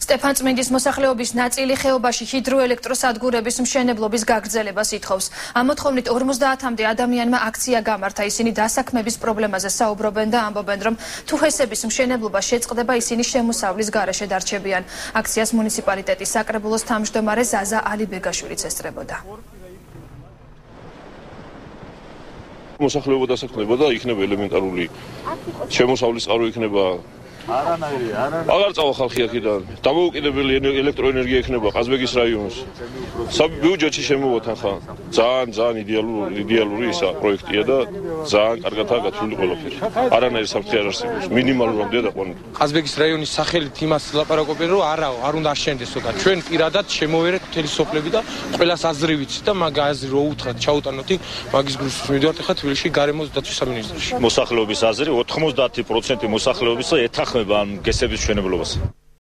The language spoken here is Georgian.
სტეფანწმინდის მოსახლეობის ნაწილი ხეობაში ჰიდროელექტროსადგურების მშენებლობის გაგრძელებას ითხოვს. Ამ მოთხოვნით 50-მდე ადამიანმა აქცია გამართა. Ისინი დასაქმების პრობლემაზე საუბრობენ და ამბობენ, რომ თუ ჰესების მშენებლობა შეწყდება, ისინი შემოსავლის გარეშე დარჩებიან. აქციას მუნიციპალიტეტის საკრებულოს თავმჯდომარე ზაზა ალიბეგაშვილიც ესწრებოდა. მოსახლეობა დასაქმდება და იქნება ელემენტარული შემოსავლის წყარო იქნება. აღარ წავა ხალხი აქედან. დამოუკიდებელი ელექტროენერგია იქნება ყაზბეგის რაიონს. საბიუჯეტში შემოვა თანხა. ძალიან იდეალური ისა პროექტია და ძალიან კარგადაა გათვლილი ყველაფერი. არანაირი საფრთხე არ არსებობს. მინიმალურამდეა დაყვანილი. ყაზბეგის რაიონის სახელით იმას ლაპარაკობენ, რომ არ უნდა აშენდეს ზოგადად. ჩვენ პირადად შემოვერეთ მთელი სოფლები და ყველას აზრი ვიცით და მაგ აზრი რო უთხრათ ჩაუტანოთ იქ მაგის გრუსის მიდივართ ახლა თბილისში გარემოს დაცვის სამინისტროში. მოსახლეობის აზრი 90% მოსახლეობის ეთანხმება ამ გესების მშენებლობას.